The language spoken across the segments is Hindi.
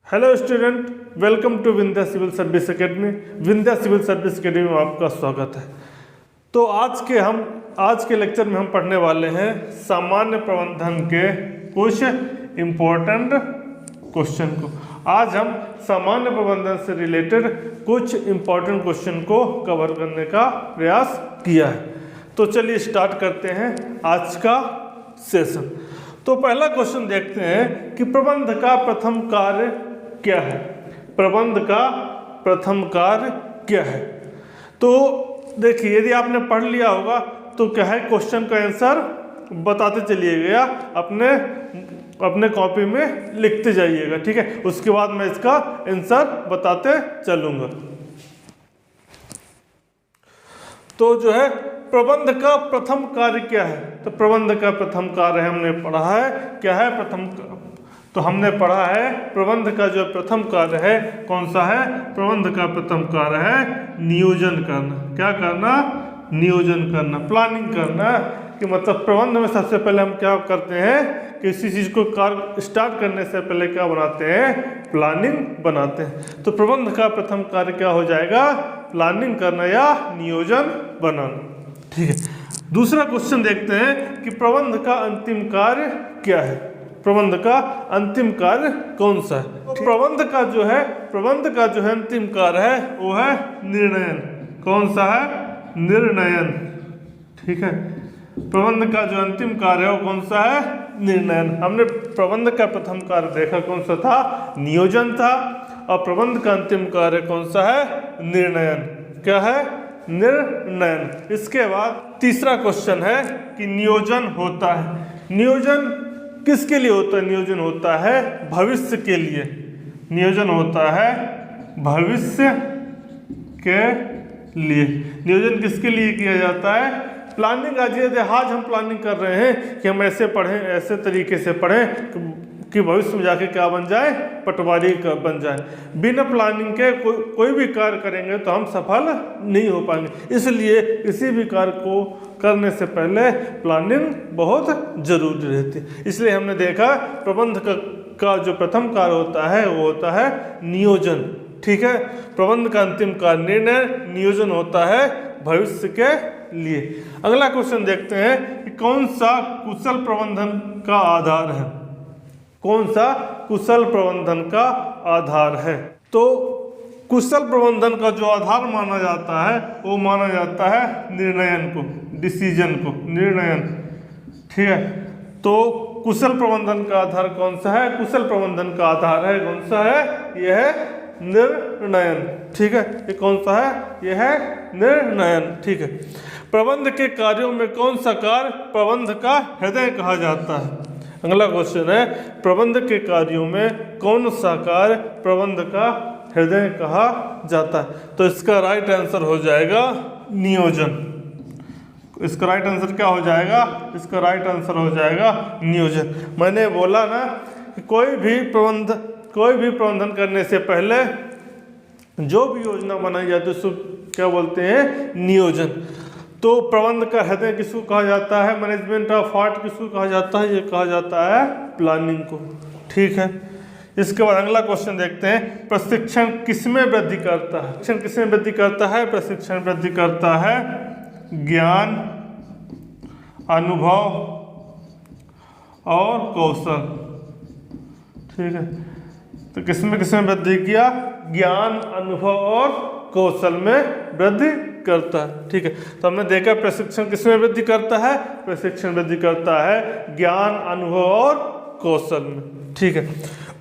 Hello student, welcome to Vindhya civil service academy. Vindhya civil service academy में आपका स्वागत है। तो आज के लेक्चर में हम पढ़ने वाले हैं सामान्य प्रबंधन के कुछ इम्पोर्टेंट क्वेश्चन को। आज हम सामान्य प्रबंधन से रिलेटेड कुछ इम्पोर्टेंट क्वेश्चन को कवर करने का प्रयास किया है। तो चलिए स्टार्ट करते हैं आज का सेशन। तो पहला क्वेश्चन देखते हैं कि प्रबंध का प्रथम कार्य क्या है। प्रबंध का प्रथम कार्य क्या है? तो देखिए, यदि आपने पढ़ लिया होगा तो क्या है, क्वेश्चन का आंसर बताते चलिएगा, अपने कॉपी में लिखते जाइएगा, ठीक है। उसके बाद मैं इसका आंसर बताते चलूंगा। तो जो है प्रबंध का प्रथम कार्य क्या है? तो प्रबंध का प्रथम कार्य हमने पढ़ा है, क्या है तो हमने पढ़ा है प्रबंध का जो प्रथम कार्य है कौन सा है? प्रबंध का प्रथम कार्य है नियोजन करना। क्या करना? नियोजन करना, प्लानिंग करना। कि मतलब प्रबंध में सबसे पहले हम क्या करते हैं, किसी चीज को कार्य स्टार्ट करने से पहले क्या बनाते हैं? प्लानिंग बनाते हैं। तो प्रबंध का प्रथम कार्य क्या हो जाएगा? प्लानिंग करना या नियोजन बनाना, ठीक है। दूसरा क्वेश्चन देखते हैं कि प्रबंध का अंतिम कार्य क्या है। प्रबंध का अंतिम कार्य कौन सा है? तो प्रबंध का जो है अंतिम कार्य है वो है निर्णयन। कौन सा है? निर्णयन, ठीक है। प्रबंध का जो अंतिम कार्य है वो कौन सा है? निर्णयन। हमने प्रबंध का प्रथम कार्य देखा कौन सा था? नियोजन था। और प्रबंध का अंतिम कार्य कौन सा है? निर्णयन। क्या है? निर्णयन। इसके बाद तीसरा क्वेश्चन है कि नियोजन होता है। नियोजन किसके लिए होता है? नियोजन होता है भविष्य के लिए। नियोजन होता है भविष्य के लिए। नियोजन किसके लिए किया जाता है? प्लानिंग। आज हम प्लानिंग कर रहे हैं कि हम ऐसे पढ़ें, ऐसे तरीके से पढ़ें कि भविष्य में जाके क्या बन जाए? पटवारी बन जाए। बिना प्लानिंग के कोई भी कार्य करेंगे तो हम सफल नहीं हो पाएंगे। इसलिए किसी भी कार्य को करने से पहले प्लानिंग बहुत जरूरी रहती है। इसलिए हमने देखा प्रबंध का जो प्रथम कार्य होता है वो होता है नियोजन, ठीक है। प्रबंध का अंतिम कार्य निर्णय, नियोजन होता है भविष्य के लिए। अगला क्वेश्चन देखते हैं कि कौन सा कुशल प्रबंधन का आधार है। कौन सा कुशल प्रबंधन का आधार है? तो कुशल प्रबंधन का जो आधार माना जाता है वो माना जाता है निर्णयन को, डिसीजन को, निर्णयन, ठीक है। तो कुशल प्रबंधन का आधार कौन सा है? कुशल प्रबंधन का आधार है कौन सा है? यह है निर्णयन, ठीक है। ये कौन सा है? यह है निर्णयन, ठीक है। प्रबंध के कार्यों में कौन सा कार्य प्रबंध का हृदय कहा जाता है? अगला क्वेश्चन है प्रबंध के कार्यों में कौन सा कार्य प्रबंध का हृदय कहा जाता है? तो इसका राइट आंसर हो जाएगा नियोजन। इसका राइट आंसर क्या हो जाएगा? इसका राइट आंसर हो जाएगा नियोजन। मैंने बोला ना कि कोई भी प्रबंधन करने से पहले जो भी योजना बनाई जाती है उसको क्या बोलते हैं? नियोजन। तो प्रबंध का हृदय किसको कहा जाता है? मैनेजमेंट ऑफ हार्ट किसको कहा जाता है? ये कहा जाता है प्लानिंग को, ठीक है। इसके बाद अगला क्वेश्चन देखते हैं प्रशिक्षण किसमें वृद्धि करता है? प्रशिक्षण किसमें वृद्धि करता है? प्रशिक्षण वृद्धि करता है ज्ञान, अनुभव और कौशल, ठीक है। तो किसमें वृद्धि किया? ज्ञान, अनुभव और कौशल में वृद्धि करता है, ठीक है। तो हमने देखा प्रशिक्षण किसमें वृद्धि करता है? प्रशिक्षण वृद्धि करता है ज्ञान, अनुभव और कौशल में, ठीक है।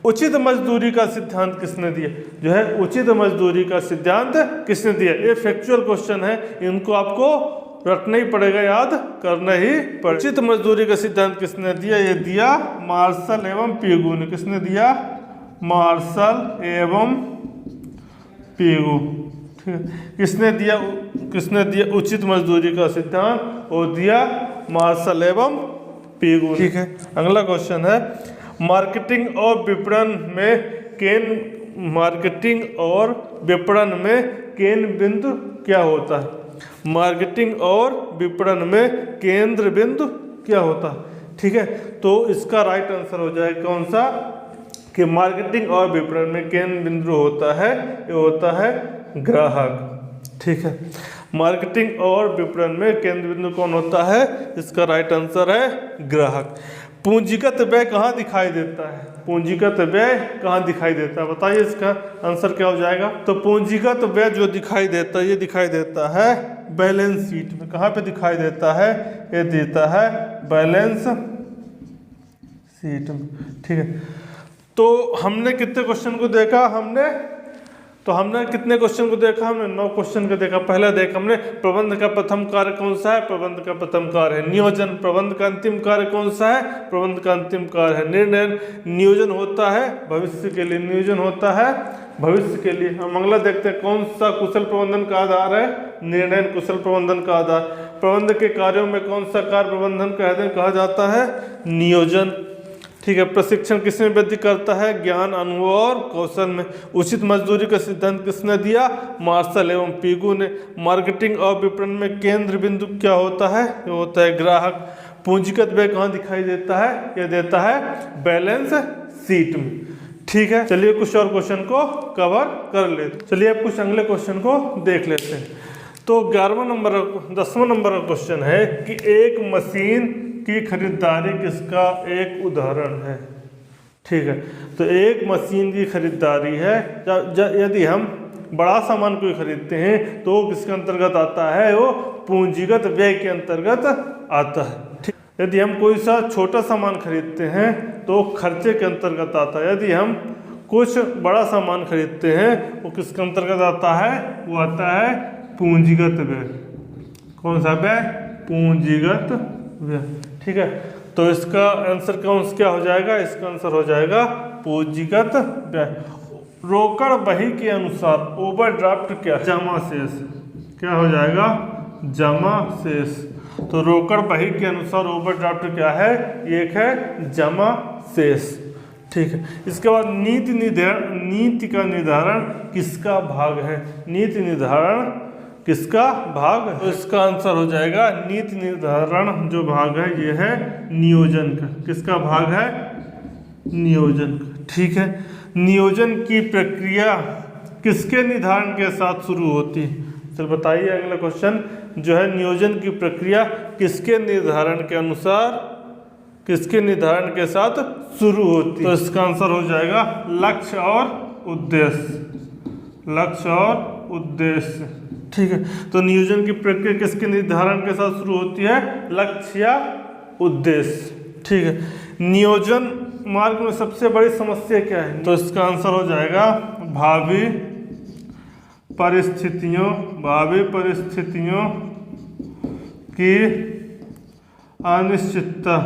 उचित मजदूरी का सिद्धांत किसने दिया? जो है उचित मजदूरी का सिद्धांत किसने दिया? ये फैक्चुअल क्वेश्चन है, इनको आपको रटना ही पड़ेगा, याद करना ही पड़ेगा। उचित मजदूरी का सिद्धांत किसने दिया? ये दिया मार्शल एवं पिगू ने। किसने दिया? मार्शल एवं पिगू, ठीक है। किसने दिया उचित मजदूरी का सिद्धांत? वो दिया मार्शल एवं पिगू, ठीक है। अगला क्वेश्चन है मार्केटिंग और विपणन में केंद्र बिंदु क्या होता है? मार्केटिंग और विपणन में केंद्र बिंदु क्या होता है? ठीक है। तो इसका राइट आंसर हो जाएगा कौन सा? कि मार्केटिंग और विपणन में केंद्र बिंदु होता है, ये होता है ग्राहक। ठीक है, मार्केटिंग और विपणन में केंद्र बिंदु कौन होता है? इसका राइट आंसर है ग्राहक। पूंजीगत व्यय कहाँ दिखाई देता है? पूंजीगत व्यय कहाँ दिखाई देता है? बताइए इसका आंसर क्या हो जाएगा? तो पूंजीगत व्यय जो दिखाई देता है, ये दिखाई देता है बैलेंस शीट में। कहाँ पे दिखाई देता है? ये देता है बैलेंस शीट में। ठीक है, तो हमने कितने क्वेश्चन को देखा? हमने कितने क्वेश्चन को देखा? हमने 9 क्वेश्चन को देखा। पहला देखा हमने प्रबंध का प्रथम कार्य कौन सा है? प्रबंध का प्रथम कार्य है नियोजन। प्रबंध का अंतिम कार्य कौन सा है? प्रबंध का अंतिम कार्य है निर्णय। नियोजन होता है भविष्य के लिए, नियोजन होता है भविष्य के लिए। हम अगला देखते हैं, कौन सा कुशल प्रबंधन का आधार है? निर्णय कुशल प्रबंधन का आधार। प्रबंध के कार्यों में कौन सा कार्य प्रबंधन का कहा जाता है? नियोजन। ठीक है, प्रशिक्षण किसमें वृद्धि करता है? ज्ञान, अनुभव और कौशल में। उचित मजदूरी का सिद्धांत किसने दिया? मार्शल एवं पीगू ने। मार्केटिंग और विपणन में केंद्र बिंदु क्या होता है? ये होता है ग्राहक। पूंजीगत व्यय कहाँ दिखाई देता है? ये देता है बैलेंस शीट में। ठीक है, चलिए कुछ और क्वेश्चन को कवर कर लेते। चलिए अब कुछ अगले क्वेश्चन को देख लेते हैं। तो 10वां नंबर का क्वेश्चन है कि एक मशीन की खरीदारी किसका एक उदाहरण है? ठीक है, तो एक मशीन की खरीदारी है। यदि हम बड़ा सामान कोई खरीदते हैं तो वो किसके अंतर्गत आता है? वो पूंजीगत व्यय के अंतर्गत आता है। ठीक, यदि हम कोई सा छोटा सामान खरीदते हैं तो खर्चे के अंतर्गत आता है। यदि हम कुछ बड़ा सामान खरीदते हैं वो किसके अंतर्गत आता है? वो आता है पूंजीगत व्यय। कौन सा व्यय? पूंजीगत व्यय। ठीक है, तो इसका आंसर क्या हो जाएगा? इसका आंसर हो जाएगा पूंजीगत व्यय। रोकड़ बही के अनुसार ओवरड्राफ्ट क्या? जमा शेष। क्या हो जाएगा? जमा शेष। तो रोकड़ बही के अनुसार ओवरड्राफ्ट क्या है? एक है जमा शेष। ठीक है, इसके बाद नीति का निर्धारण किसका भाग है? नीति निर्धारण किसका भाग? तो इसका आंसर हो जाएगा नीति निर्धारण जो भाग है ये है नियोजन का। किसका भाग है? नियोजन का। ठीक है, नियोजन की प्रक्रिया किसके निर्धारण के साथ शुरू होती है? चल बताइए, अगला क्वेश्चन जो है नियोजन की प्रक्रिया किसके निर्धारण के अनुसार, किसके निर्धारण के साथ शुरू होती है? तो इसका आंसर हो जाएगा लक्ष्य और उद्देश्य। लक्ष्य और उद्देश्य। ठीक है, तो नियोजन की प्रक्रिया किसके निर्धारण के साथ शुरू होती है? लक्ष्य या उद्देश्य। ठीक है, नियोजन मार्ग में सबसे बड़ी समस्या क्या है? तो इसका आंसर हो जाएगा भावी परिस्थितियों की अनिश्चितता।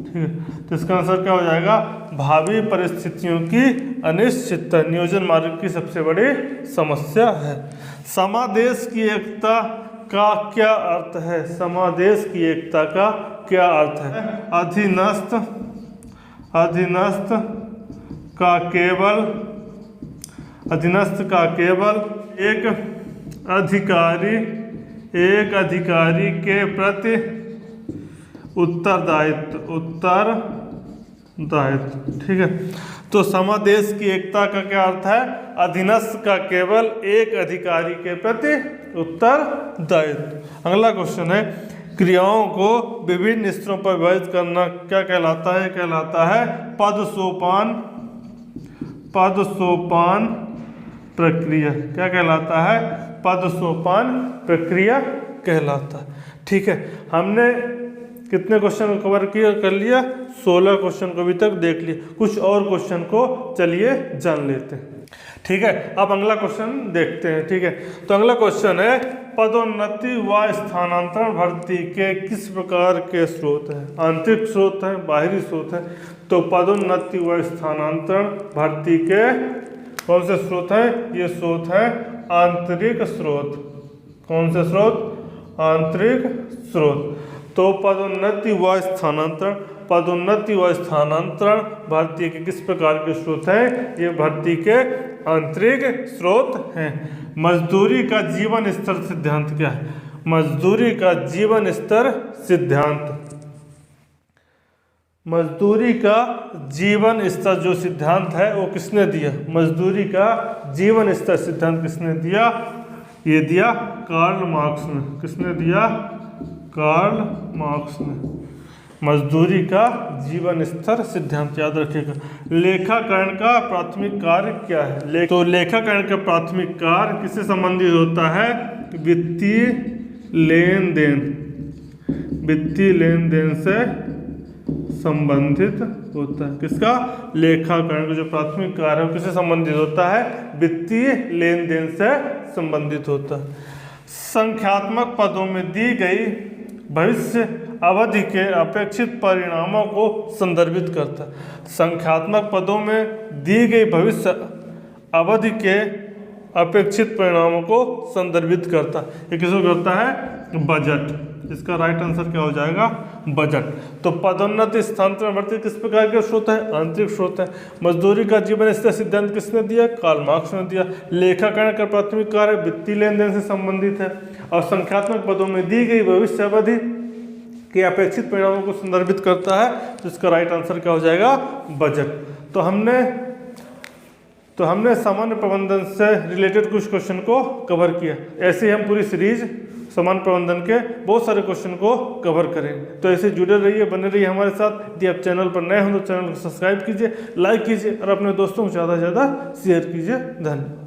ठीक है, तो इसका आंसर क्या हो जाएगा? भावी परिस्थितियों की अनिश्चितता नियोजन मार्ग की सबसे बड़ी समस्या है। समादेश की एकता का क्या अर्थ है? समादेश की एकता का क्या अर्थ है? अधीनस्थ का केवल एक अधिकारी के प्रति उत्तरदायित्व। ठीक है, तो समादेश की एकता का क्या अर्थ है? अधीनस्थ का केवल एक अधिकारी के प्रति उत्तरदायित्व। अगला क्वेश्चन है क्रियाओं को विभिन्न स्तरों पर विभाजित करना क्या कहलाता है? कहलाता है पद सोपान प्रक्रिया। क्या कहलाता है? पद सोपान प्रक्रिया कहलाता है। ठीक है, हमने कितने क्वेश्चन को कवर कर लिया? 16 क्वेश्चन को अभी तक देख लिया। कुछ और क्वेश्चन को चलिए जान लेते हैं। ठीक है, अब अगला क्वेश्चन देखते हैं। ठीक है, तो अगला क्वेश्चन है पदोन्नति व स्थानांतरण भर्ती के किस प्रकार के स्रोत हैं? आंतरिक स्रोत है, बाहरी स्रोत है? तो पदोन्नति व स्थानांतरण भर्ती के कौन से स्रोत हैं? ये स्रोत है आंतरिक स्रोत। कौन से स्रोत? आंतरिक स्रोत। तो पदोन्नति व स्थानांतरण भर्ती के किस प्रकार के स्रोत हैं? ये भर्ती के आंतरिक स्रोत हैं। मजदूरी का जीवन स्तर सिद्धांत क्या है? मजदूरी का जीवन स्तर सिद्धांत। मजदूरी का जीवन स्तर जो सिद्धांत है वो किसने दिया? मजदूरी का जीवन स्तर सिद्धांत किसने दिया? ये दिया कार्ल मार्क्स ने। किसने दिया? कार्ल मार्क्स ने। मजदूरी का जीवन स्तर सिद्धांत याद रखिएगा। लेखाकरण का प्राथमिक कार्य क्या है? तो लेखाकरण का प्राथमिक कार्य किससे संबंधित होता है? वित्तीय लेन देन। वित्तीय लेन देन से संबंधित होता है। किसका? लेखाकरण का जो प्राथमिक कार्य है किससे संबंधित होता है? वित्तीय लेन देन से संबंधित होता है। संख्यात्मक पदों में दी गई भविष्य अवधि के अपेक्षित परिणामों को संदर्भित करता है। संख्यात्मक पदों में दी गई भविष्य अवधि के अपेक्षित परिणामों को संदर्भित करता है। ये किसको करता है? बजट। इसका राइट आंसर क्या हो जाएगा? बजट। तो पदोन्नति, स्थानांतरण, भर्ती किस प्रकार के स्रोत है? आंतरिक स्रोत है। मजदूरी का जीवन स्तर सिद्धांत किसने दिया? कार्ल मार्क्स ने दिया। लेखाकरण का प्राथमिक कार्य वित्तीय लेन देन से संबंधित है और संख्यात्मक पदों में दी गई भविष्य अवधि के अपेक्षित परिणामों को संदर्भित करता है। तो इसका राइट आंसर क्या हो जाएगा? बजट। तो हमने सामान्य प्रबंधन से रिलेटेड कुछ क्वेश्चन को कवर किया। ऐसे ही हम पूरी सीरीज सामान्य प्रबंधन के बहुत सारे क्वेश्चन को कवर करेंगे। तो ऐसे जुड़े रहिए, बने रहिए हमारे साथ। यदि आप चैनल पर नए हो तो चैनल को सब्सक्राइब कीजिए, लाइक कीजिए और अपने दोस्तों को ज़्यादा से ज़्यादा शेयर कीजिए। धन्यवाद।